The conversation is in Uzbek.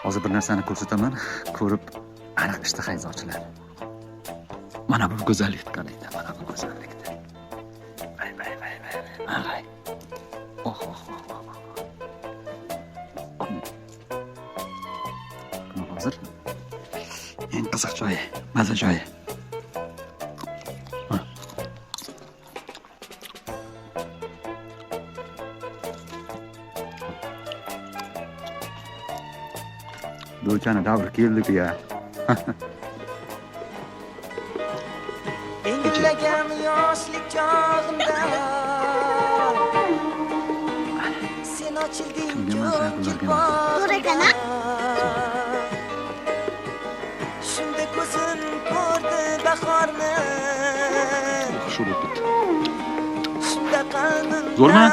Hozir bir narsani ko'rsataman. Ko'rib aniq ishtahangiz ochiladi. Mana bu go'zallikni qaranglar, mana bu go'zallikni. Vay. Ay. Oh. Hozir eng qiziq joyi, maza joyi. Do'chani davri keldi ya. Engillagan yoshlik chog'imda sen ochilding ko'ngil To'rakana? shunda ko'zim ko'rdi bahorni Shu bo'lib ketdi. shunda qalbim Zo'rmi?